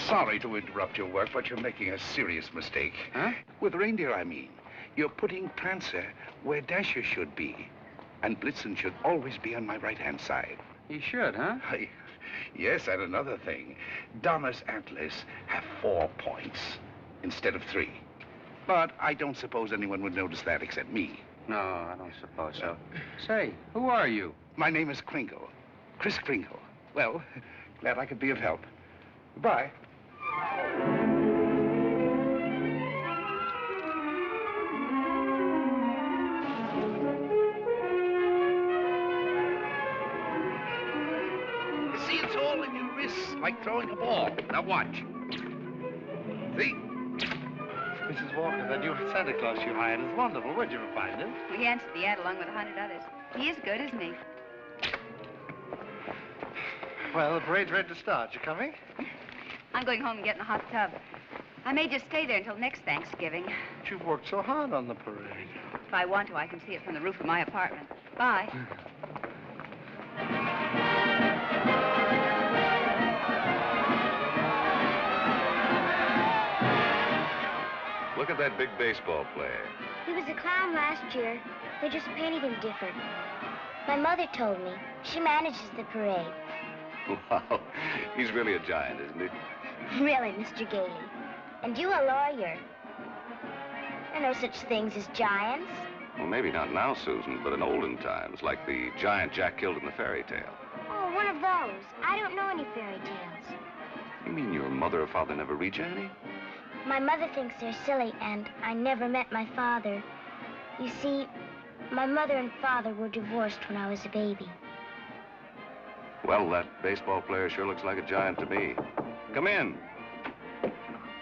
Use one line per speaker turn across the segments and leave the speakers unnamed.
Sorry to interrupt your work, but you're making a serious mistake.
Huh?
With reindeer, I mean. You're putting Prancer where Dasher should be. And Blitzen should always be on my right-hand side.
He should, huh?
Yes, and another thing. Donner's antlers have 4 points instead of 3. But I don't suppose anyone would notice that except me.
No, I don't suppose so. Say, who are you?
My name is Kringle. Kris Kringle. Well, glad I could be of help. Goodbye. You see, it's all in your wrists, like throwing a ball. Now watch. See?
Mrs. Walker, that new Santa Claus you hired is wonderful. Where'd you find him?
Well, he answered the ad along with 100 others. He is good, isn't he?
Well, the parade's ready to start. You coming?
I'm going home and getting a hot tub. I may just stay there until next Thanksgiving.
But you've worked so hard on the parade.
If I want to, I can see it from the roof of my apartment. Bye.
Look at that big baseball player.
He was a clown last year. They just painted him different. My mother told me. She manages the parade.
Wow, he's really a giant, isn't he?
Really, Mr. Gailey. And you a lawyer. There are no such things as giants.
Well, maybe not now, Susan, but in olden times, like the giant Jack killed in the fairy tale.
Oh, one of those. I don't know any fairy tales.
You mean your mother or father never read you any?
My mother thinks they're silly, and I never met my father. You see, my mother and father were divorced when I was a baby.
Well, that baseball player sure looks like a giant to me. Come in.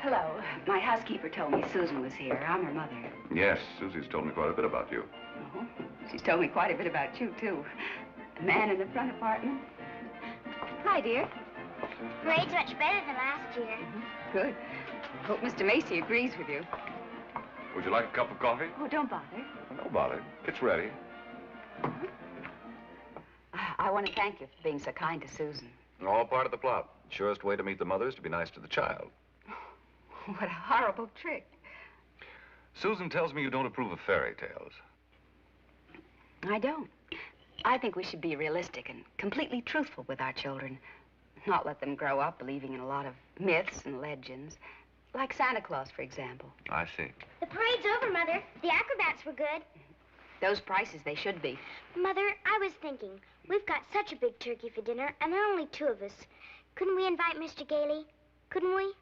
Hello. My housekeeper told me Susan was here. I'm her mother.
Yes, Susie's told me quite a bit about you.
Oh, she's told me quite a bit about you, too. The man in the front apartment. Hi, dear.
Parade's much better than last year.
Good. Hope Mr. Macy agrees with you.
Would you like a cup of coffee?
Oh, don't bother.
No bother. It's ready.
I want to thank you for being so kind to Susan.
All part of the plot. Surest way to meet the mother is to be nice to the child.
What a horrible trick.
Susan tells me you don't approve of fairy tales.
I don't. I think we should be realistic and completely truthful with our children. Not let them grow up believing in a lot of myths and legends. Like Santa Claus, for example.
I see.
The parade's over, Mother. The acrobats were good.
Those prices, they should be.
Mother, I was thinking, we've got such a big turkey for dinner, and there are only 2 of us. Couldn't we invite Mr. Gailey? Couldn't we?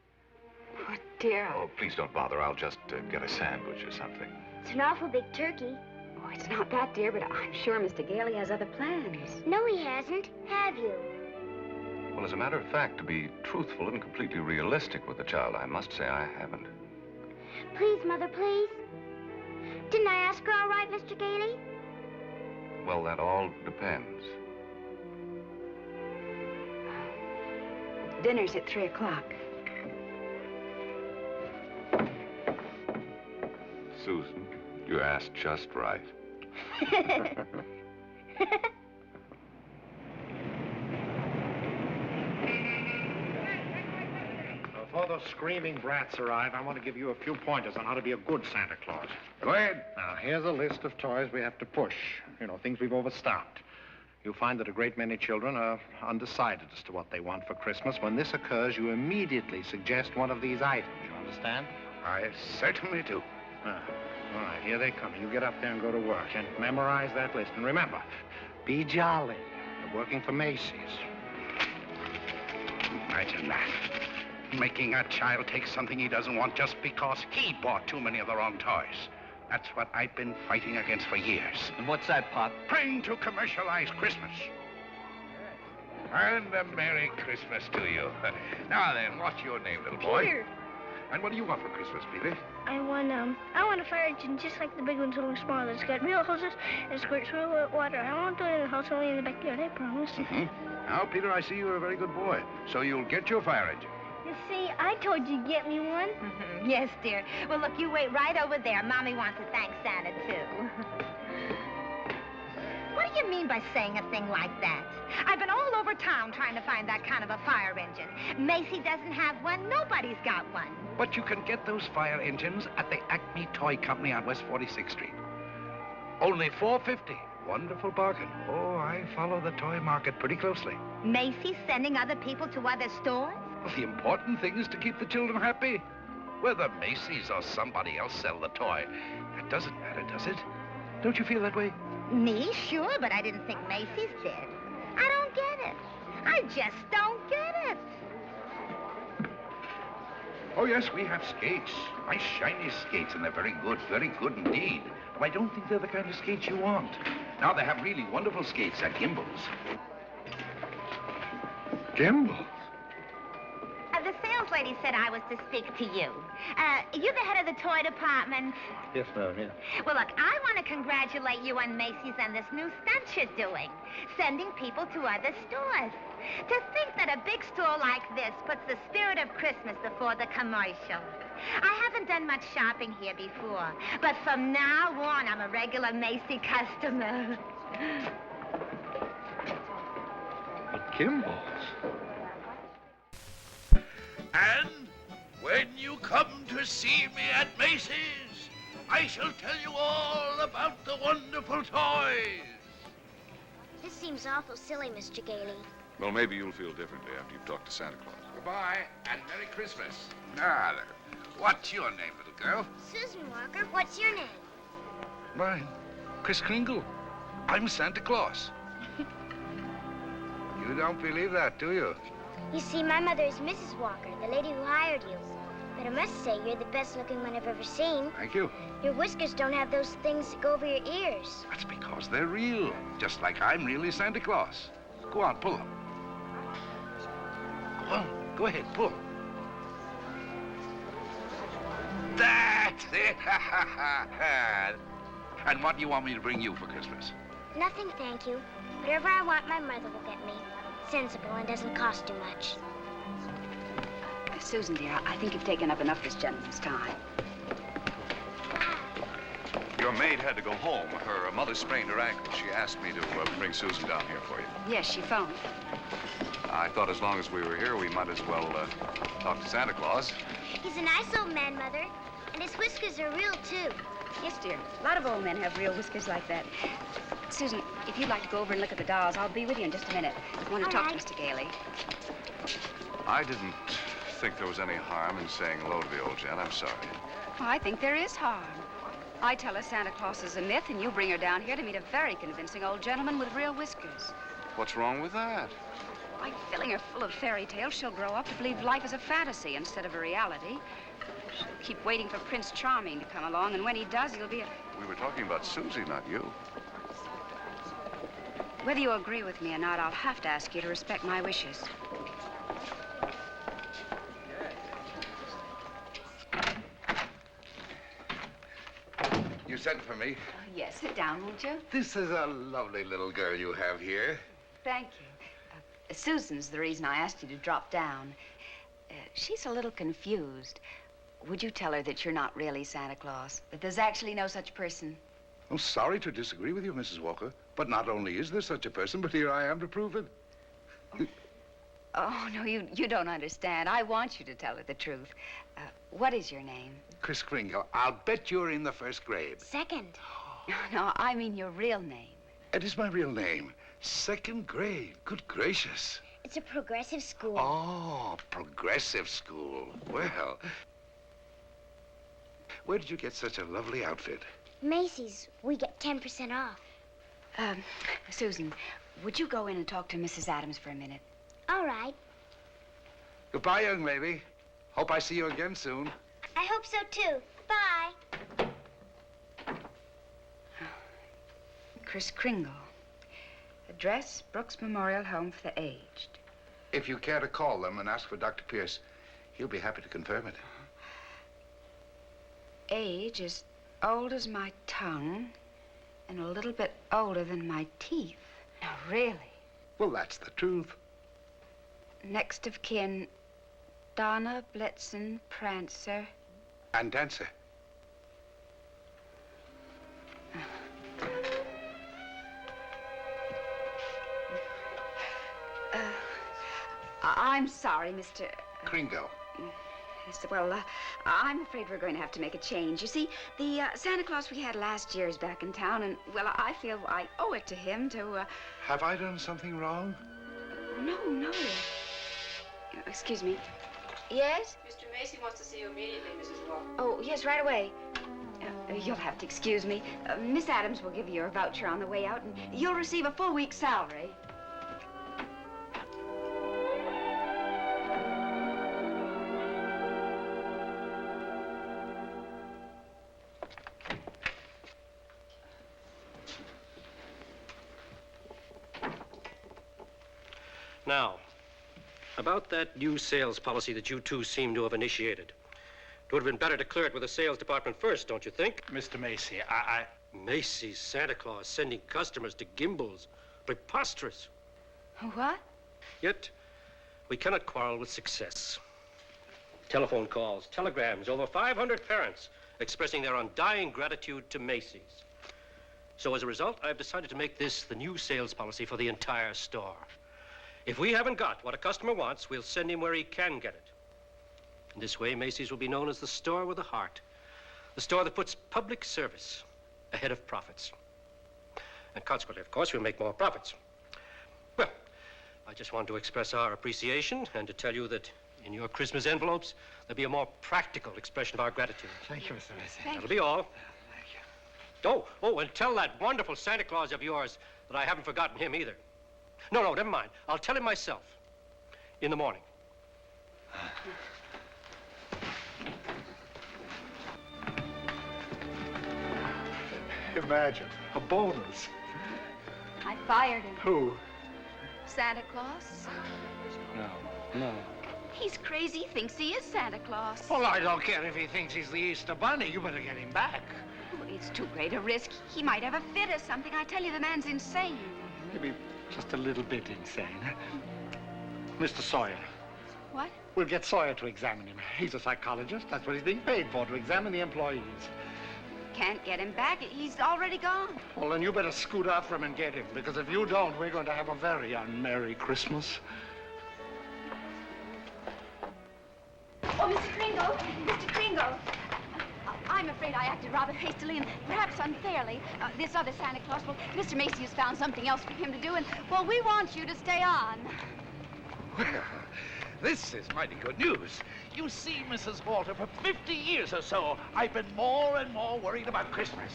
Oh, dear.
Oh, please don't bother. I'll just get a sandwich or something.
It's an awful big turkey.
Oh, it's not that, dear, but I'm sure Mr. Gailey has other plans.
No, he hasn't. Have you?
Well, as a matter of fact, to be truthful and completely realistic with the child, I must say I haven't.
Please, Mother, please. Didn't I ask her all right, Mr. Gailey?
Well, that all depends.
Dinner's at 3 o'clock.
Susan, you asked just right.
Before those screaming brats arrive, I want to give you a few pointers on how to be a good Santa Claus.
Go ahead.
Now, here's a list of toys we have to push. You know, things we've overstocked. You'll find that a great many children are undecided as to what they want for Christmas. When this occurs, you immediately suggest one of these items. You understand?
I certainly do.
All right, here they come. You get up there and go to work and memorize that list. And remember, be jolly. You're working for Macy's.
Imagine that. Making a child take something he doesn't want just because he bought too many of the wrong toys. That's what I've been fighting against for years.
And what's that, Pop?
Praying to commercialize Christmas. And a Merry Christmas to you. Now then, what's your name, little boy?
Peter.
And what do you want for Christmas, Peter?
I want a fire engine just like the big ones, only smaller. It's got real hoses and squirts real water. I won't do it in the house, only in the backyard, I promise.
Now, Peter, I see you're a very good boy. So you'll get your fire engine.
You see, I told you to get me one.
Yes, dear. Well, look, you wait right over there. Mommy wants to thank Santa, too. What do you mean by saying a thing like that? I've been all over town trying to find that kind of a fire engine. Macy doesn't have one. Nobody's got one.
But you can get those fire engines at the Acme Toy Company on West 46th Street. Only $4.50. Wonderful bargain. Oh, I follow the toy market pretty closely.
Macy's sending other people to other stores?
Well, the important thing is to keep the children happy. Whether Macy's or somebody else sell the toy, that doesn't matter, does it? Don't you feel that way?
Me? Sure, but I didn't think Macy's did. I don't get it. I just don't get it.
Oh, yes, we have skates. Nice, shiny skates, and they're very good indeed. But I don't think they're the kind of skates you want. Now, they have really wonderful skates at Gimbel's. Gimbel's?
The sales lady said I was to speak to you. You're the head of the toy department.
Yes, ma'am, yeah.
Well, look, I want to congratulate you on Macy's and this new stunt you're doing, sending people to other stores. To think that a big store like this puts the spirit of Christmas before the commercial. I haven't done much shopping here before, but from now on, I'm a regular Macy customer.
Gimbel's?
And when you come to see me at Macy's, I shall tell you all about the wonderful toys.
This seems awful silly, Mr. Gailey.
Well, maybe you'll feel differently after you've talked to Santa Claus.
Goodbye, and Merry Christmas. Now, what's your name, little girl?
Susan Walker, what's your name?
Mine, Kris Kringle. I'm Santa Claus. You don't believe that, do you?
You see, my mother is Mrs. Walker, the lady who hired you. But I must say, you're the best-looking one I've ever seen.
Thank you.
Your whiskers don't have those things that go over your ears.
That's because they're real, just like I'm really Santa Claus. Go on, pull them. Go on, go ahead, pull. That's it! And what do you want me to bring you for Christmas?
Nothing, thank you. Whatever I want, my mother will get me. Sensible and doesn't cost too much.
Susan, dear, I think you've taken up enough this gentleman's time.
Your maid had to go home. Her mother sprained her ankle. She asked me to bring Susan down here for you.
Yes, she phoned.
I thought as long as we were here, we might as well talk to Santa Claus.
He's a nice old man, Mother. And his whiskers are real, too.
Yes, dear. A lot of old men have real whiskers like that. Susan, if you'd like to go over and look at the dolls, I'll be with you in just a minute. I want to talk to Mr. Gailey.
I didn't think there was any harm in saying hello to the old gent. I'm sorry.
Oh, I think there is harm. I tell her Santa Claus is a myth, and you bring her down here to meet a very convincing old gentleman with real whiskers.
What's wrong with that?
By filling her full of fairy tales, she'll grow up to believe life is a fantasy instead of a reality. She'll keep waiting for Prince Charming to come along, and when he does, he'll be a...
We were talking about Susie, not you.
Whether you agree with me or not, I'll have to ask you to respect my wishes.
You sent for me.
Yes, sit down, won't you?
This is a lovely little girl you have here.
Thank you. Susan's the reason I asked you to drop down. She's a little confused. Would you tell her that you're not really Santa Claus? That there's actually no such person?
I'm sorry to disagree with you, Mrs. Walker, but not only is there such a person, but here I am to prove it.
Oh, no, you don't understand. I want you to tell her the truth. What is your name?
Kris Kringle. I'll bet you're in the first grade.
Second.
No, I mean your real name.
It is my real name. Second grade. Good gracious.
It's a progressive school.
Oh, progressive school. Well, where did you get such a lovely outfit?
Macy's. We get 10% off.
Susan, would you go in and talk to Mrs. Adams for a minute?
All right.
Goodbye, young lady. Hope I see you again soon.
I hope so, too. Bye.
Kris Kringle. Address, Brooks Memorial Home for the Aged.
If you care to call them and ask for Dr. Pierce, he'll be happy to confirm it.
Age is old as my tongue and a little bit older than my teeth. Now, really.
Well, that's the truth.
Next of kin, Donna, Blitzen, Prancer.
And Dancer.
I'm sorry, Mr.
Kringle.
Yes, well, I'm afraid we're going to have to make a change. You see, the Santa Claus we had last year is back in town, and, well, I feel I owe it to him to,
Have I done something wrong?
No. Excuse me. Yes?
Mr. Macy wants to see you immediately, Mrs. Walker.
Oh, yes, right away. You'll have to excuse me. Miss Adams will give you your voucher on the way out, and you'll receive a full week's salary.
Now, about that new sales policy that you two seem to have initiated. It would have been better to clear it with the sales department first, don't you think?
Mr. Macy,
Macy's Santa Claus sending customers to Gimbel's. Preposterous.
What?
Yet, we cannot quarrel with success. Telephone calls, telegrams, over 500 parents expressing their undying gratitude to Macy's. So as a result, I've decided to make this the new sales policy for the entire store. If we haven't got what a customer wants, we'll send him where he can get it. In this way, Macy's will be known as the store with a heart. The store that puts public service ahead of profits. And consequently, of course, we'll make more profits. Well, I just want to express our appreciation and to tell you that in your Christmas envelopes, there'll be a more practical expression of our gratitude.
Thank you, Mr. Macy.
That'll be all. Thank you. Oh, and tell that wonderful Santa Claus of yours that I haven't forgotten him either. No, never mind. I'll tell him myself. In the morning.
Imagine, a bonus.
I fired him.
Who?
Santa Claus?
No.
He's crazy, thinks he is Santa Claus.
Well, I don't care if he thinks he's the Easter Bunny. You better get him back.
Oh, it's too great a risk. He might have a fit or something. I tell you, the man's insane.
Maybe just a little bit insane. Mr. Sawyer.
What?
We'll get Sawyer to examine him. He's a psychologist. That's what he's being paid for, to examine the employees.
Can't get him back. He's already gone.
Well, then you better scoot after him and get him, because if you don't, we're going to have a very unmerry Christmas.
Oh, Mr. Kringle! Mr. Kringle! I'm afraid I acted rather hastily and perhaps unfairly. This other Santa Claus, well, Mr. Macy has found something else for him to do, and, well, we want you to stay on.
Well, this is mighty good news. You see, Mrs. Walter, for 50 years or so, I've been more and more worried about Christmas.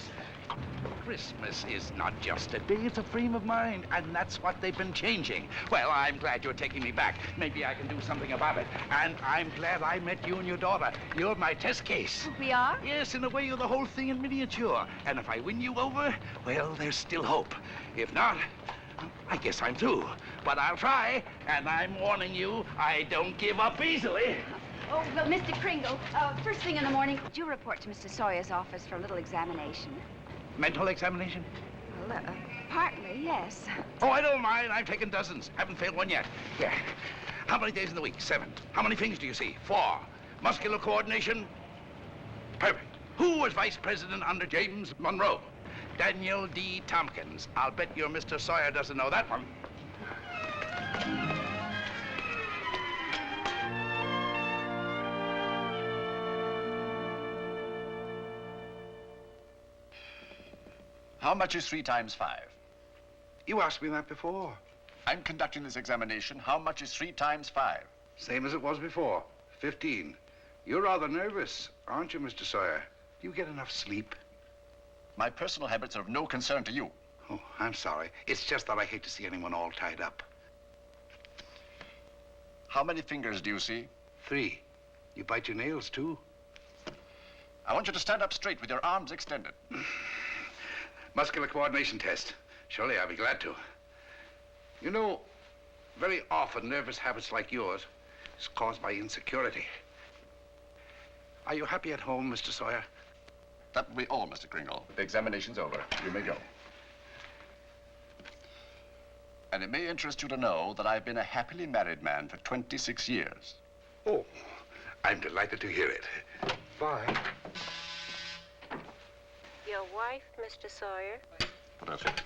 Christmas is not just a day, it's a frame of mind, and that's what they've been changing. Well, I'm glad you're taking me back. Maybe I can do something about it. And I'm glad I met you and your daughter. You're my test case.
We are?
Yes, in a way, you're the whole thing in miniature. And if I win you over, well, there's still hope. If not, I guess I'm through. But I'll try, and I'm warning you, I don't give up easily.
Oh, well, Mr. Kringle, first thing in the morning, do you report to Mr. Sawyer's office for a little examination?
Mental examination?
Well, partly, yes.
Oh, I don't mind. I've taken dozens. Haven't failed one yet. Yeah. How many days in the week? 7. How many things do you see? 4. Muscular coordination? Perfect. Who was vice president under James Monroe? Daniel D. Tompkins. I'll bet your Mr. Sawyer doesn't know that one.
How much is 3 times 5?
You asked me that before.
I'm conducting this examination. How much is 3 times 5?
Same as it was before. 15. You're rather nervous, aren't you, Mr. Sawyer? Do you get enough sleep?
My personal habits are of no concern to you.
Oh, I'm sorry. It's just that I hate to see anyone all tied up.
How many fingers do you see?
3. You bite your nails, too?
I want you to stand up straight with your arms extended.
Muscular coordination test. Surely I'll be glad to. You know, very often nervous habits like yours is caused by insecurity. Are you happy at home, Mr. Sawyer?
That will be all, Mr. Kringle. The examination's over. You may go. And it may interest you to know that I've been a happily married man for 26 years.
Oh, I'm delighted to hear it. Bye.
Your wife, Mr. Sawyer?
That's it.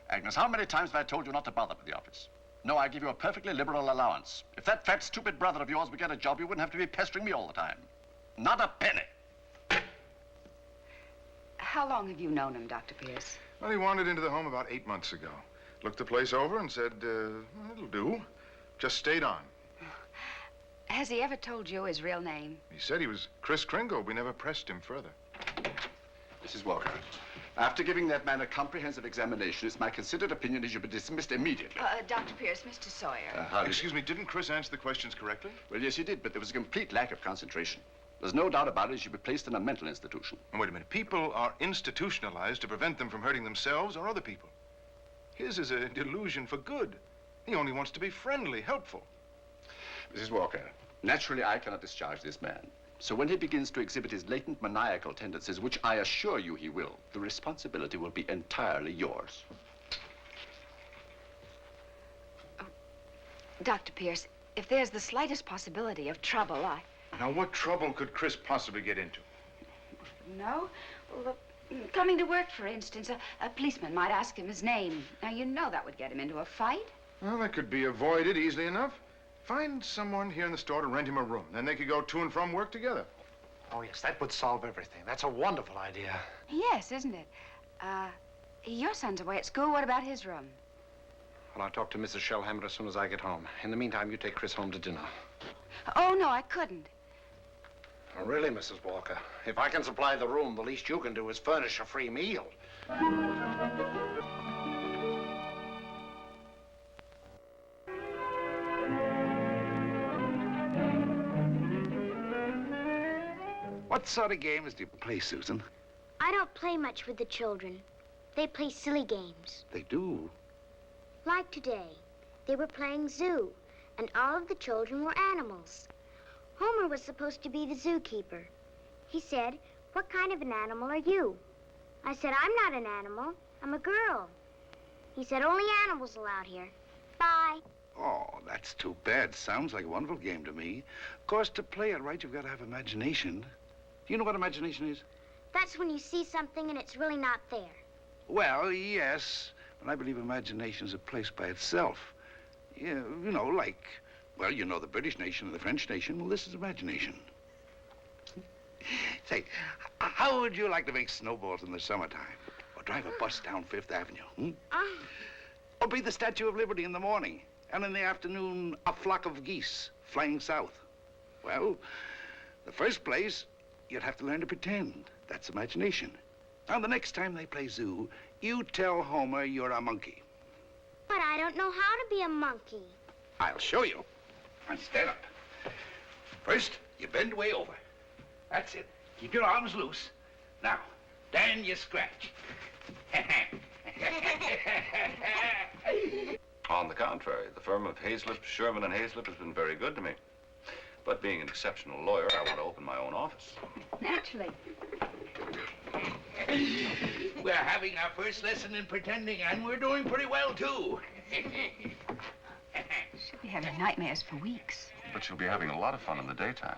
Agnes, how many times have I told you not to bother with the office? No, I give you a perfectly liberal allowance. If that fat, stupid brother of yours would get a job, you wouldn't have to be pestering me all the time. Not a penny.
How long have you known him, Dr. Pierce?
Well, he wandered into the home about 8 months ago. Looked the place over and said, it'll do. Just stayed on.
Has he ever told you his real name?
He said he was Kris Kringle. We never pressed him further.
Mrs. Walker, after giving that man a comprehensive examination, it's my considered opinion he should be dismissed immediately.
Dr. Pierce, Mr. Sawyer.
Excuse me, didn't Kris answer the questions correctly?
Well, yes, he did, but there was a complete lack of concentration. There's no doubt about it, he should be placed in a mental institution.
And wait a minute. People are institutionalized to prevent them from hurting themselves or other people. His is a delusion for good. He only wants to be friendly, helpful.
Mrs. Walker, naturally I cannot discharge this man. So when he begins to exhibit his latent maniacal tendencies, which I assure you he will, the responsibility will be entirely yours.
Oh, Dr. Pierce, if there's the slightest possibility of trouble,
Now, what trouble could Kris possibly get into?
No? Well, coming to work, for instance, a policeman might ask him his name. Now, you know that would get him into a fight.
Well, that could be avoided easily enough. Find someone here in the store to rent him a room. Then they could go to and from work together.
Oh, yes, that would solve everything. That's a wonderful idea.
Yes, isn't it? Your son's away at school. What about his room?
Well, I'll talk to Mrs. Shellhammer as soon as I get home. In the meantime, you take Kris home to dinner.
Oh, no, I couldn't.
Oh, really, Mrs. Walker? If I can supply the room, the least you can do is furnish a free meal.
What sort of games do you play, Susan?
I don't play much with the children. They play silly games.
They do.
Like today, they were playing zoo, and all of the children were animals. Homer was supposed to be the zookeeper. He said, "What kind of an animal are you?" I said, "I'm not an animal. I'm a girl." He said, "Only animals allowed here. Bye."
Oh, that's too bad. Sounds like a wonderful game to me. Of course, to play it right, you've got to have imagination. Do you know what imagination is?
That's when you see something and it's really not there.
Well, yes, but I believe imagination is a place by itself. Yeah, you know, like, well, you know the British nation and the French nation. Well, this is imagination. Say, how would you like to make snowballs in the summertime? Or drive a bus down Fifth Avenue, Or be the Statue of Liberty in the morning, and in the afternoon, a flock of geese flying south? Well, the first place, you'd have to learn to pretend. That's imagination. Now, the next time they play zoo, you tell Homer you're a monkey.
But I don't know how to be a monkey.
I'll show you. Now, stand up. First, you bend way over. That's it. Keep your arms loose. Now, then you scratch.
On the contrary, the firm of Hazlip, Sherman, and Hazlip has been very good to me. But being an exceptional lawyer, I want to open my own office.
Naturally.
We're having our first lesson in pretending, and we're doing pretty well, too.
She'll be having nightmares for weeks.
But she'll be having a lot of fun in the daytime.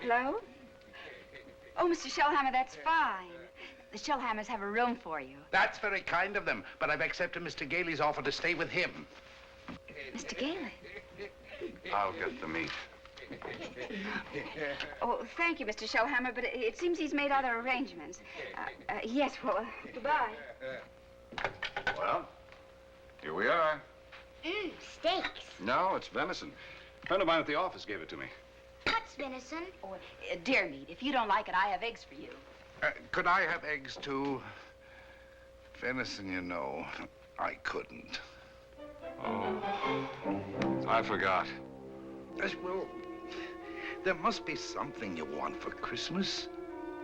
Hello? Oh, Mr. Shellhammer, that's fine. The Shellhammers have a room for you.
That's very kind of them, but I've accepted Mr. Gailey's offer to stay with him.
Mr. Gailey?
I'll get the meat.
Oh, thank you, Mr. Shellhammer, but it seems he's made other arrangements. Yes, well, goodbye.
Well, here we are.
Steaks.
No, it's venison. A friend of mine at the office gave it to me.
What's venison?
Oh, deer meat. If you don't like it, I have eggs for you.
Could I have eggs, too? Venison, you know, I couldn't.
Oh, I forgot.
Well, there must be something you want for Christmas.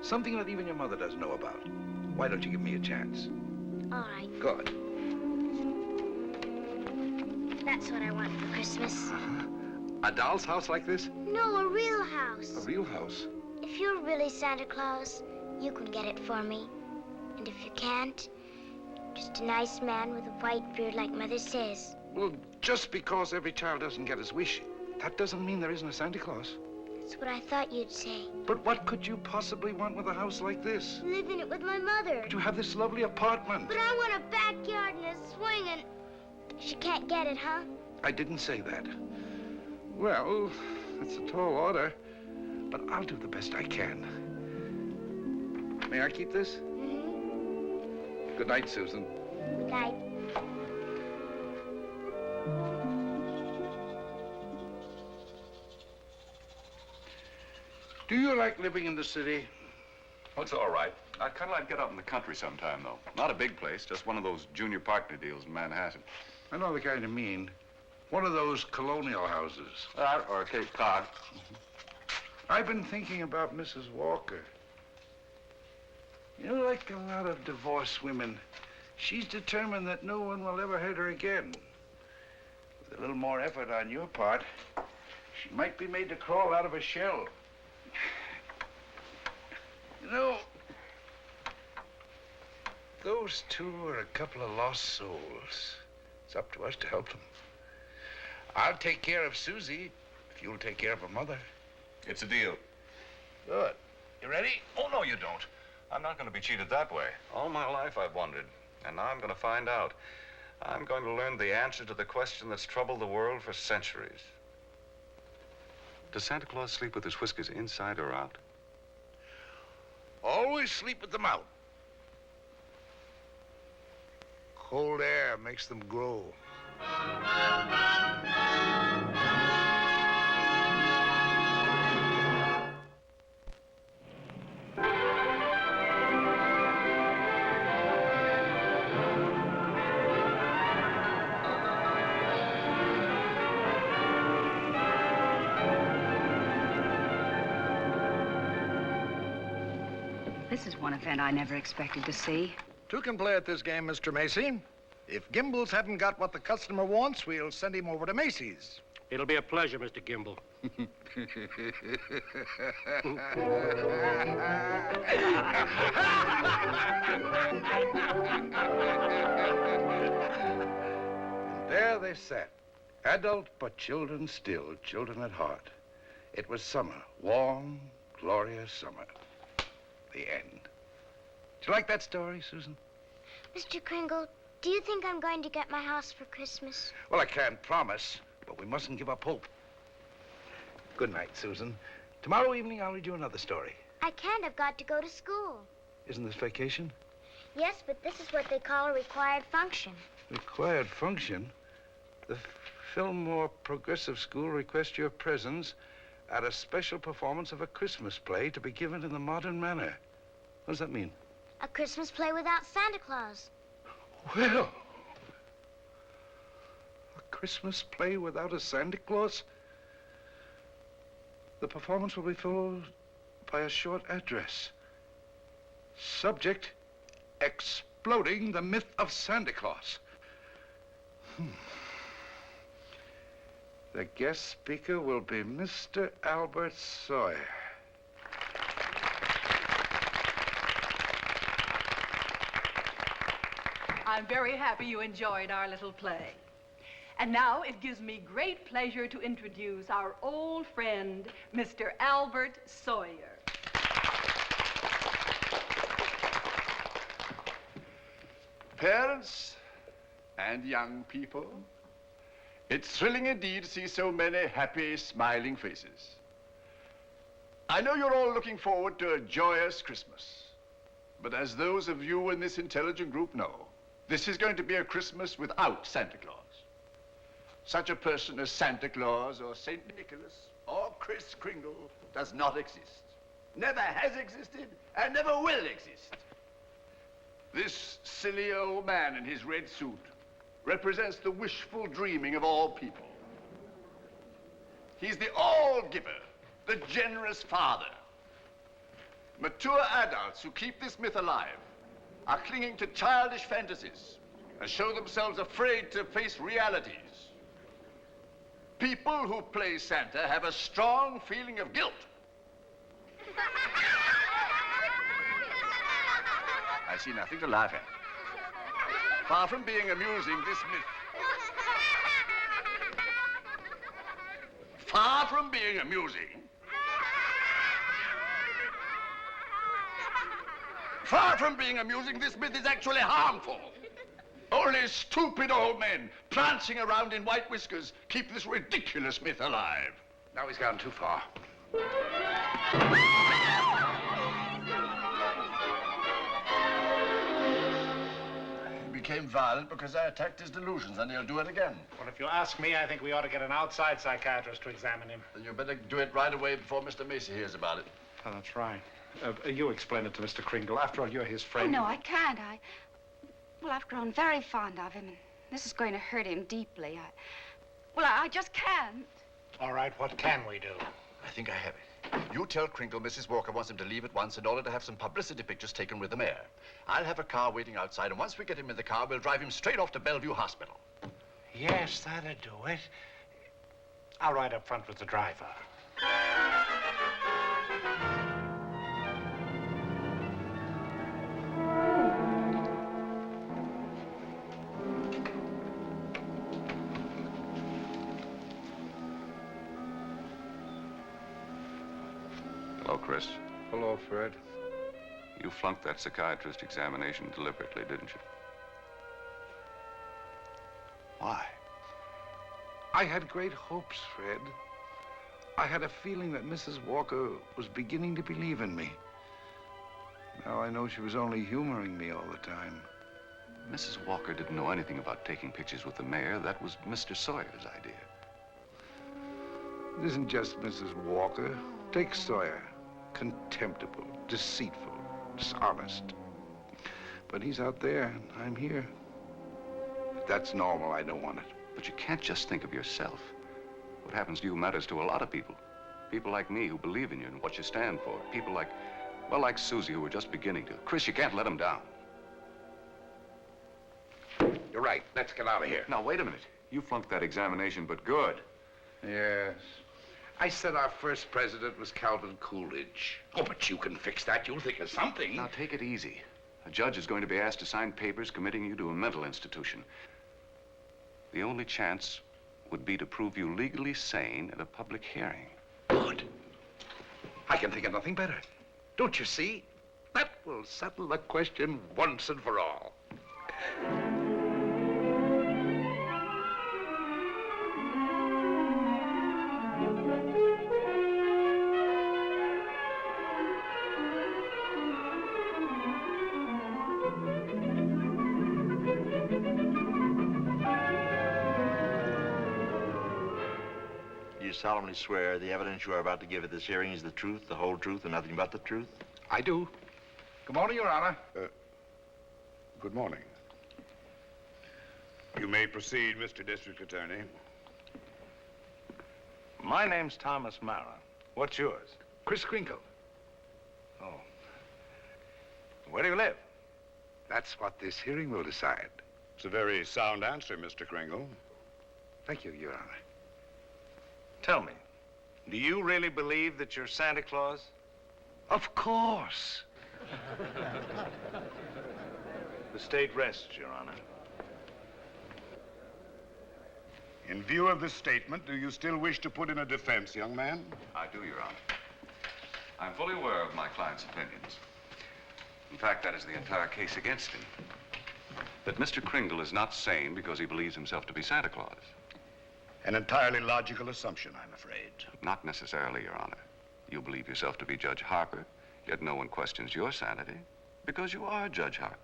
Something that even your mother doesn't know about. Why don't you give me a chance?
All right.
Good.
That's what I want for Christmas.
A doll's house like this?
No, a real house.
A real house?
If you're really Santa Claus, you can get it for me. And if you can't, just a nice man with a white beard like Mother says.
Well, just because every child doesn't get his wish, that doesn't mean there isn't a Santa Claus.
That's what I thought you'd say.
But what could you possibly want with a house like this?
Live in it with my mother.
But you have this lovely apartment.
But I want a backyard and a swing and... She can't get it, huh?
I didn't say that. Well, it's a tall order, but I'll do the best I can. May I keep this?
Mm-hmm.
Good night, Susan.
Good night.
Do you like living in the city?
Well, it's all right. I'd kind of like to get out in the country sometime, though. Not a big place, just one of those junior partner deals in Manhattan.
I know the kind you mean. One of those colonial houses.
Or Cape Cod.
I've been thinking about Mrs. Walker. You know, like a lot of divorced women, she's determined that no one will ever hurt her again. With a little more effort on your part, she might be made to crawl out of a shell. You know, those two are a couple of lost souls. It's up to us to help them. I'll take care of Susie if you'll take care of her mother.
It's a deal.
Good. You ready?
Oh, no, you don't. I'm not going to be cheated that way. All my life I've wondered, and now I'm going to find out. I'm going to learn the answer to the question that's troubled the world for centuries. Does Santa Claus sleep with his whiskers inside or out?
Always sleep with them out. Cold air makes them grow.
This is one event I never expected to see.
Two can play at this game, Mr. Macy. If Gimbel's haven't got what the customer wants, we'll send him over to Macy's.
It'll be a pleasure, Mr. Gimble.
And there they sat, adult but children still, children at heart. It was summer, warm, glorious summer. The end. Do you like that story, Susan?
Mr. Kringle, do you think I'm going to get my house for Christmas?
Well, I can't promise, but we mustn't give up hope. Good night, Susan. Tomorrow evening, I'll read you another story.
I can't. I've got to go to school.
Isn't this vacation?
Yes, but this is what they call a required function.
Required function? The Fillmore Progressive School requests your presence at a special performance of a Christmas play to be given in the modern manner. What does that mean?
A Christmas play without Santa Claus.
Well, a Christmas play without a Santa Claus? The performance will be followed by a short address. Subject, exploding the myth of Santa Claus. The guest speaker will be Mr. Albert Sawyer.
I'm very happy you enjoyed our little play. And now it gives me great pleasure to introduce our old friend, Mr. Albert Sawyer.
Parents and young people, it's thrilling indeed to see so many happy, smiling faces. I know you're all looking forward to a joyous Christmas, but as those of you in this intelligent group know, this is going to be a Christmas without Santa Claus. Such a person as Santa Claus or St. Nicholas or Kris Kringle does not exist. Never has existed and never will exist. This silly old man in his red suit represents the wishful dreaming of all people. He's the all-giver, the generous father. Mature adults who keep this myth alive are clinging to childish fantasies and show themselves afraid to face realities. People who play Santa have a strong feeling of guilt. I see nothing to laugh at. Far from being amusing, this myth... Far from being amusing, Far from being amusing, this myth is actually harmful. Only stupid old men prancing around in white whiskers keep this ridiculous myth alive.
Now he's gone too far.
He became violent because I attacked his delusions, and he'll do it again.
Well, if you ask me, I think we ought to get an outside psychiatrist to examine him.
Then you better do it right away before Mr. Macy hears about it.
Oh, that's right. You explain it to Mr. Kringle. After all, you're his friend.
Oh, no, I can't. Well, I've grown very fond of him, and this is going to hurt him deeply. I just can't.
All right, what can we do?
I think I have it. You tell Kringle Mrs. Walker wants him to leave at once in order to have some publicity pictures taken with the mayor. I'll have a car waiting outside, and once we get him in the car, we'll drive him straight off to Bellevue Hospital.
Yes, that'll do it. I'll ride up front with the driver.
Hello, Chris.
Hello, Fred.
You flunked that psychiatrist examination deliberately, didn't you?
Why? I had great hopes, Fred. I had a feeling that Mrs. Walker was beginning to believe in me. Now I know she was only humoring me all the time.
Mrs. Walker didn't know anything about taking pictures with the mayor. That was Mr. Sawyer's idea.
It isn't just Mrs. Walker. Take Sawyer. Contemptible, deceitful, dishonest. But he's out there, and I'm here. If that's normal, I don't want it.
But you can't just think of yourself. What happens to you matters to a lot of people. People like me who believe in you and what you stand for. People like, well, like Susie, who are just beginning to. Chris, you can't let them down.
You're right. Let's get out of here.
Now, wait a minute. You flunked that examination, but good.
Yes. I said our first president was Calvin Coolidge. Oh, but you can fix that. You'll think of something.
Now, take it easy. A judge is going to be asked to sign papers committing you to a mental institution. The only chance would be to prove you legally sane at a public hearing.
Good. I can think of nothing better. Don't you see? That will settle the question once and for all.
You solemnly swear the evidence you are about to give at this hearing is the truth, the whole truth, and nothing but the truth?
I do. Good morning, Your Honor.
Good morning. You may proceed, Mr. District Attorney.
My name's Thomas Mara. What's yours?
Kris Kringle.
Oh. Where do you live?
That's what this hearing will decide.
It's a very sound answer, Mr. Kringle.
Thank you, Your Honor.
Tell me, do you really believe that you're Santa Claus?
Of course.
The state rests, Your Honor.
In view of this statement, do you still wish to put in a defense, young man?
I do, Your Honor. I'm fully aware of my client's opinions. In fact, that is the entire case against him. That Mr. Kringle is not sane because he believes himself to be Santa Claus.
An entirely logical assumption, I'm afraid.
Not necessarily, Your Honor. You believe yourself to be Judge Harper, yet no one questions your sanity because you are Judge Harper.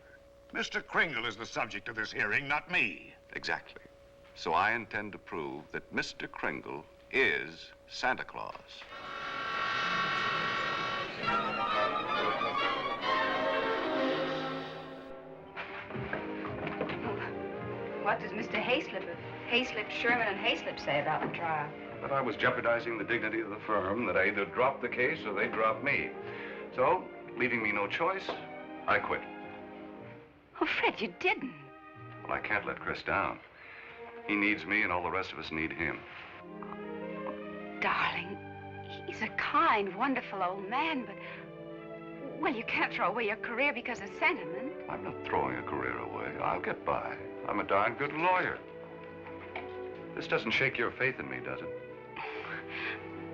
Mr. Kringle is the subject of this hearing, not me.
Exactly. So I intend to prove that Mr. Kringle is Santa Claus.
What does Mr. Hayslip of Hayslip, Sherman, and Hayslip say about the trial?
That I was jeopardizing the dignity of the firm, that I either dropped the case or they dropped me. So, leaving me no choice, I quit.
Oh, Fred, you didn't.
Well, I can't let Chris down. He needs me, and all the rest of us need him.
Darling, he's a kind, wonderful old man, but... Well, you can't throw away your career because of sentiment.
I'm not throwing a career away. I'll get by. I'm a darn good lawyer. This doesn't shake your faith in me, does it?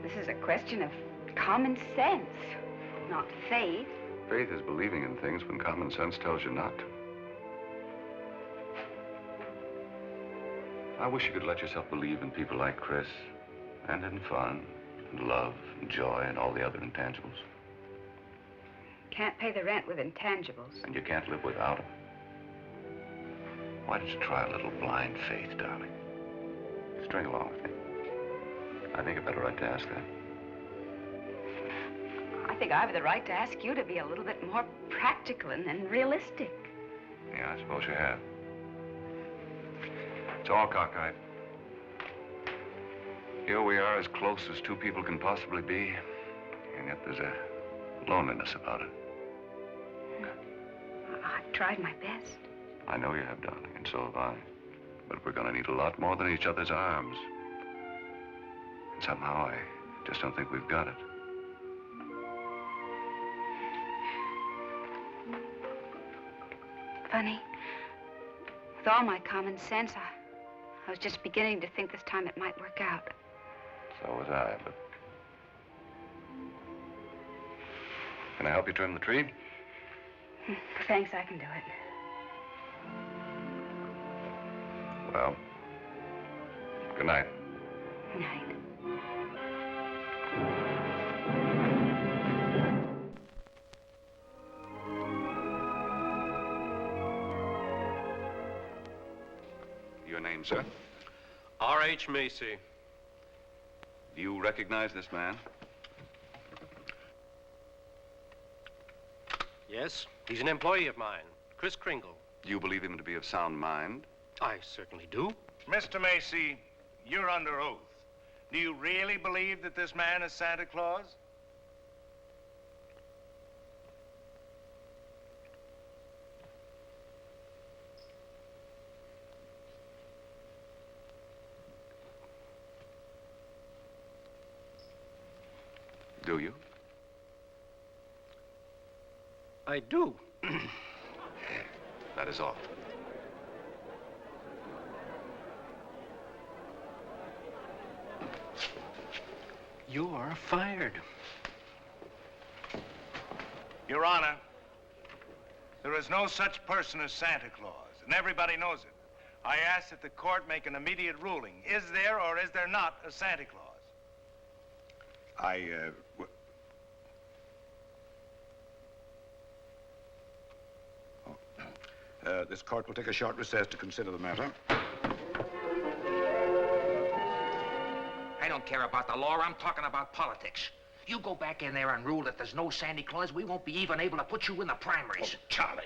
This is a question of common sense, not faith.
Faith is believing in things when common sense tells you not to. I wish you could let yourself believe in people like Chris, and in fun, and love, and joy, and all the other intangibles.
Can't pay the rent with intangibles.
And you can't live without them. Why don't you try a little blind faith, darling? String along with me. I think I've got a right to ask that.
I think I have the right to ask you to be a little bit more practical and realistic.
Yeah, I suppose you have. It's all cockeyed. Here we are, as close as two people can possibly be, and yet there's a loneliness about it.
I've tried my best.
I know you have, darling, and so have I. But we're going to need a lot more than each other's arms. And somehow I just don't think we've got it.
Funny. With all my common sense, I was just beginning to think this time it might work out.
So was I, but... Can I help you trim the tree?
Thanks, I can do it.
Well, good night.
Good night.
Your name, sir?
R.H. Macy.
Do you recognize this man?
Yes, he's an employee of mine, Kris Kringle.
Do you believe him to be of sound mind?
I certainly do.
Mr. Macy, you're under oath. Do you really believe that this man is Santa Claus?
Do you?
I do.
That is all.
You are fired.
Your Honor, there is no such person as Santa Claus, and everybody knows it. I ask that the court make an immediate ruling. Is there or is there not a Santa Claus?
This court will take a short recess to consider the matter.
I don't care about the law. I'm talking about politics. You go back in there and rule that there's no Santa Claus, we won't be even able to put you in the primaries.
Oh, Charlie.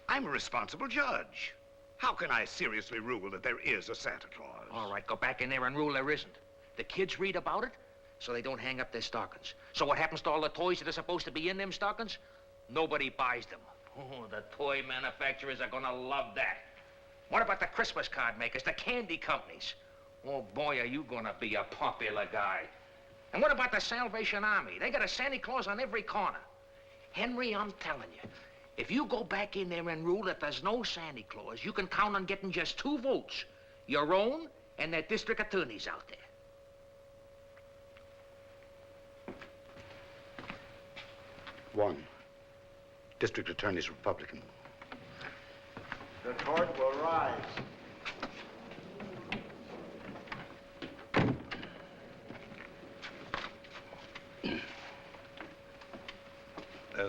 I'm a responsible judge. How can I seriously rule that there is a Santa Claus?
All right, go back in there and rule there isn't. The kids read about it, so they don't hang up their stockings. So what happens to all the toys that are supposed to be in them stockings? Nobody buys them. Oh, the toy manufacturers are gonna love that. What about the Christmas card makers, the candy companies? Oh, boy, are you gonna be a popular guy. And what about the Salvation Army? They got a Santa Claus on every corner. Henry, I'm telling you, if you go back in there and rule that there's no Santa Claus, you can count on getting just 2 votes. Your own and that district attorney's out there.
One. District Attorney's Republican.
The court will rise.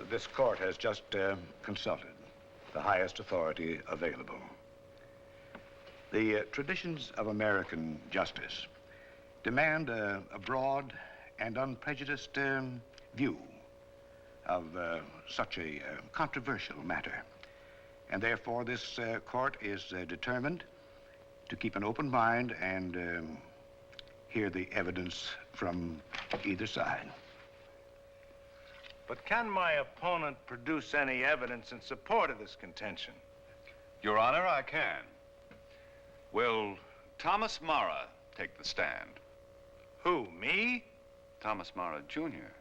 This court has just consulted the highest authority available. The traditions of American justice demand a broad and unprejudiced view of such a controversial matter. And therefore, this court is determined to keep an open mind and hear the evidence from either side.
But can my opponent produce any evidence in support of this contention?
Your Honor, I can. Will Thomas Mara take the stand?
Who, me?
Thomas Mara, Jr.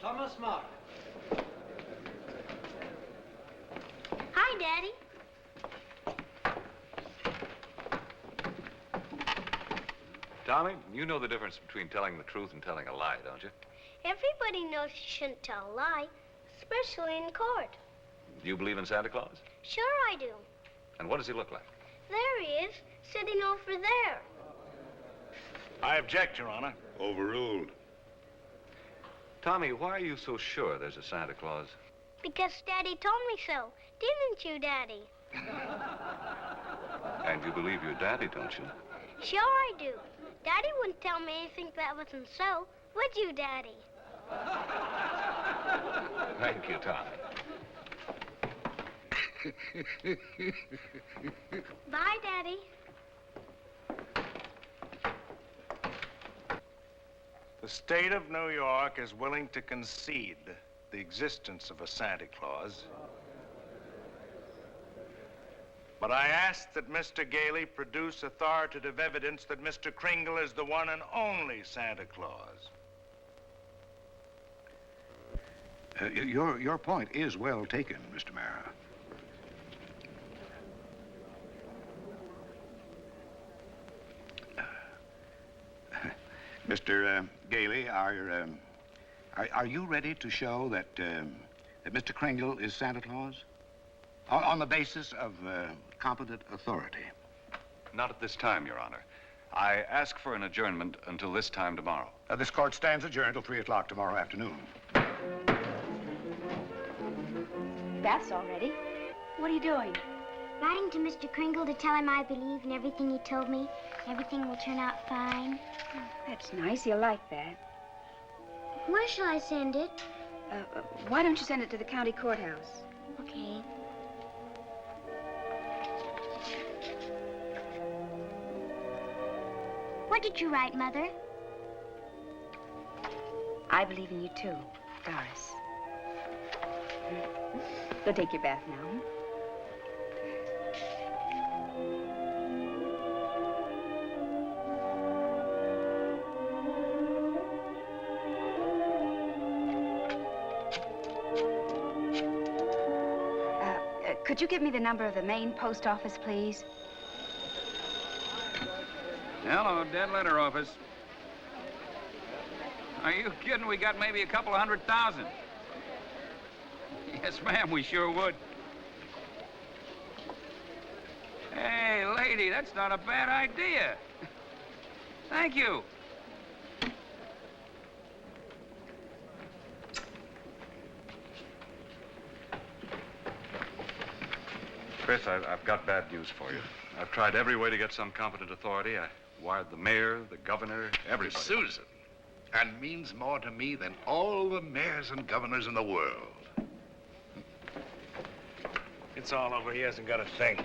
Thomas Mara.
Hi, Daddy.
Tommy, you know the difference between telling the truth and telling a lie, don't you?
Everybody knows you shouldn't tell a lie, especially in court.
Do you believe in Santa Claus?
Sure I do.
And what does he look like?
There he is, sitting over there.
I object, Your Honor.
Overruled. Tommy, why are you so sure there's a Santa Claus?
Because Daddy told me so. Didn't you, Daddy?
And you believe your daddy, don't you?
Sure I do. Daddy wouldn't tell me anything that wasn't so. Would you, Daddy?
Thank you, Tommy.
Bye, Daddy.
The state of New York is willing to concede the existence of a Santa Claus. But I ask that Mr. Gailey produce authoritative evidence that Mr. Kringle is the one and only Santa Claus.
Your point is well taken, Mr. Mara. Mr. Gailey, are you ready to show that that Mr. Kringle is Santa Claus on the basis of competent authority?
Not at this time, Your Honor. I ask for an adjournment until this time tomorrow.
This court stands adjourned till 3 o'clock tomorrow afternoon.
Bath's all ready. What are you doing?
Writing to Mr. Kringle to tell him I believe in everything he told me. Everything will turn out fine.
Oh, that's nice. He'll like that.
Where shall I send it?
Why don't you send it to the county courthouse?
Okay. What did you write, Mother?
I believe in you too, Doris. Go take your bath now. Could you give me the number of the main post office, please?
Hello, dead letter office. Are you kidding? We got maybe a couple of 100,000. Yes, ma'am, we sure would. Hey, lady, that's not a bad idea. Thank you.
Chris, I've got bad news for you. I've tried every way to get some competent authority. I wired the mayor, the governor, everybody.
Susan. And means more to me than all the mayors and governors in the world.
It's all over. He hasn't got a thing.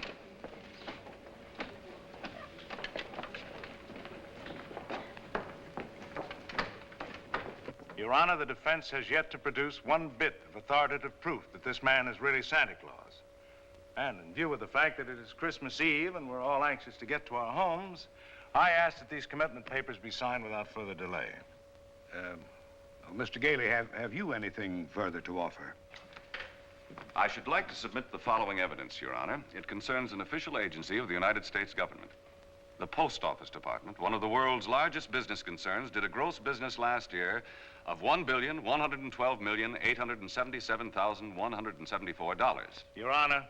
Your Honor, the defense has yet to produce one bit of authoritative proof that this man is really Santa Claus. And in view of the fact that it is Christmas Eve and we're all anxious to get to our homes, I ask that these commitment papers be signed without further delay.
Mr. Gailey, have you anything further to offer?
I should like to submit the following evidence, Your Honor. It concerns an official agency of the United States government. The Post Office Department, one of the world's largest business concerns, did a gross business last year of $1,112,877,174.
Your Honor,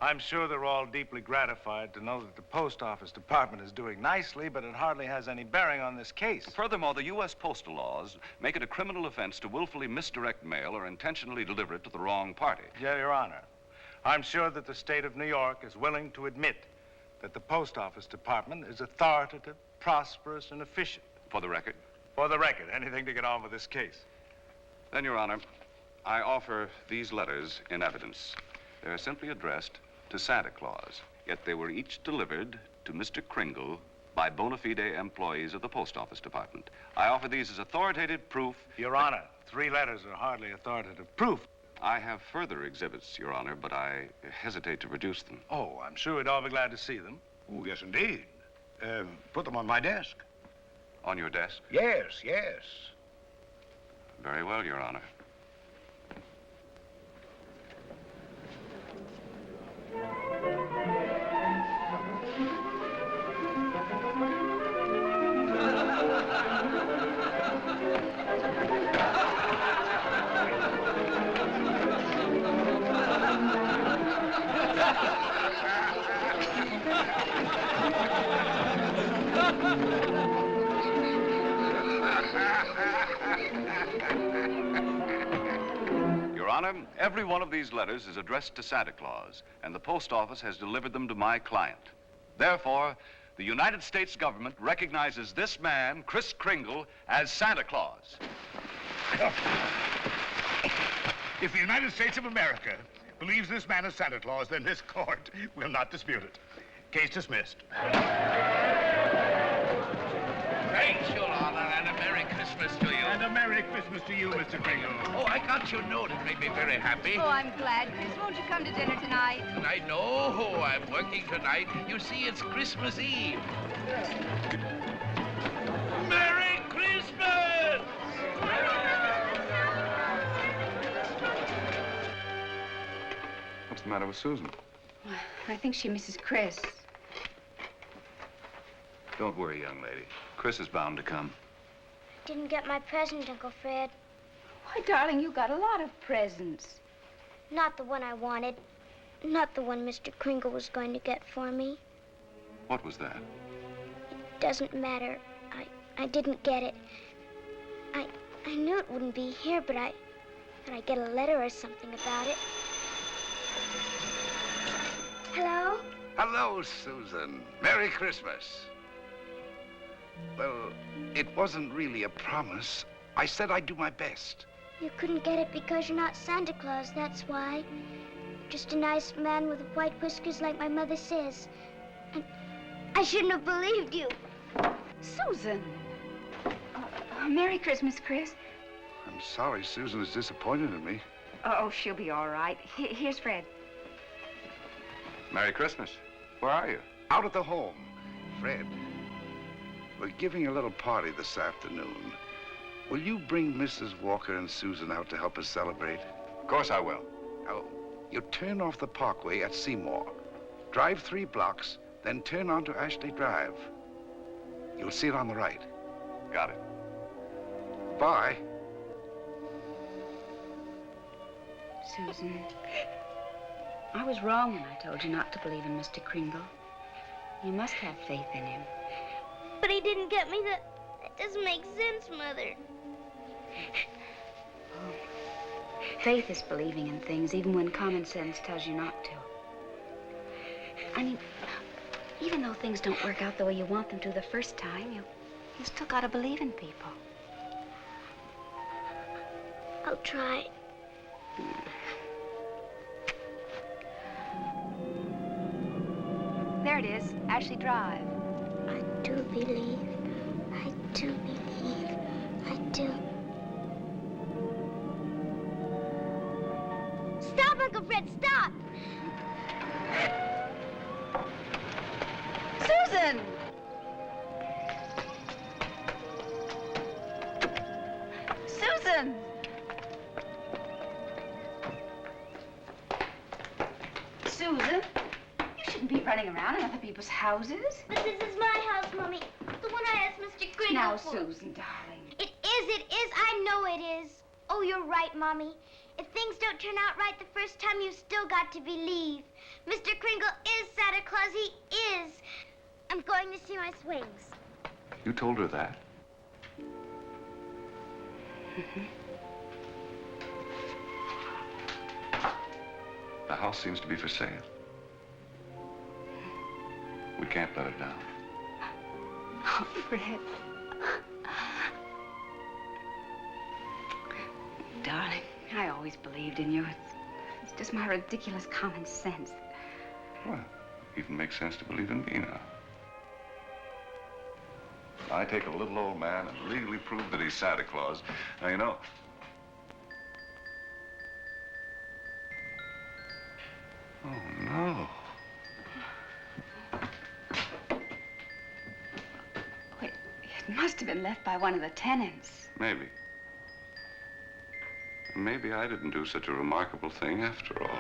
I'm sure they're all deeply gratified to know that the Post Office Department is doing nicely, but it hardly has any bearing on this case.
Furthermore, the U.S. postal laws make it a criminal offense to willfully misdirect mail or intentionally deliver it to the wrong party.
Yeah, Your Honor. I'm sure that the state of New York is willing to admit that the Post Office Department is authoritative, prosperous, and efficient.
For the record?
For the record. Anything to get on with this case.
Then, Your Honor, I offer these letters in evidence. They're simply addressed to Santa Claus, yet they were each delivered to Mr. Kringle by bona fide employees of the Post Office Department. I offer these as authoritative proof.
Your Honor, 3 letters are hardly authoritative proof.
I have further exhibits, Your Honor, but I hesitate to produce them.
Oh, I'm sure we'd all be glad to see them.
Oh, yes, indeed. Put them on my desk.
On your desk?
Yes, yes.
Very well, Your Honor. Your Honor, every one of these letters is addressed to Santa Claus, and the post office has delivered them to my client. Therefore, the United States government recognizes this man, Kris Kringle, as Santa Claus.
If the United States of America believes this man is Santa Claus, then this court will not dispute it. Case dismissed.
Thanks, Your Honor, and a Merry Christmas to you.
And a Merry Christmas to you, Mr. Kringle.
Oh, I got your note. It made me very happy.
Oh, I'm glad. Kris, won't you come to dinner tonight?
I know. I'm working tonight. You see, it's Christmas Eve. Merry Christmas!
What's the matter with Susan?
I think she misses Kris.
Don't worry, young lady. Kris is bound to come.
Didn't get my present, Uncle Fred.
Why, darling, you got a lot of presents.
Not the one I wanted. Not the one Mr. Kringle was going to get for me.
What was that?
Doesn't matter. I didn't get it. I knew it wouldn't be here, but I thought I'd get a letter or something about it. Hello?
Hello, Susan. Merry Christmas. Well, it wasn't really a promise. I said I'd do my best.
You couldn't get it because you're not Santa Claus, that's why. Just a nice man with white whiskers like my mother says. And I shouldn't have believed you.
Susan. Merry Christmas, Kris.
I'm sorry Susan is disappointed in me.
Oh, she'll be all right. Here's Fred.
Merry Christmas. Where are you?
Out at the home. Fred, we're giving a little party this afternoon. Will you bring Mrs. Walker and Susan out to help us celebrate?
Of course I will.
Now, you turn off the parkway at Seymour. Drive 3 blocks, then turn onto Ashley Drive. You'll see it on the right.
Got it.
Bye.
Susan, I was wrong when I told you not to believe in Mr. Kringle. You must have faith in him.
But he didn't get me that. That doesn't make sense, Mother.
Faith is believing in things even when common sense tells you not to. I mean, even though things don't work out the way you want them to the first time, you still gotta believe in people.
I'll try.
There it is, Ashley Drive.
I do believe. I do believe. I do. Stop, Uncle Fred, stop!
Susan! Susan! Susan? You shouldn't be running around in other people's houses.
But this is my house, Mommy. The one I asked Mr. Kringle
Now,
for.
Susan, darling.
It is. I know it is. Oh, you're right, Mommy. If things don't turn out right the first time, you've still got to believe. Mr. Kringle is Santa Claus. He is. I'm going to see my swings.
You told her that? The house seems to be for sale. We can't let it down.
Oh, Fred. Darling, I always believed in you. It's just my ridiculous common sense.
Well, it even makes sense to believe in me now. I take a little old man and legally prove that he's Santa Claus. Now, you know. Oh, no.
Wait, it must have been left by one of the tenants.
Maybe. Maybe I didn't do such a remarkable thing after all.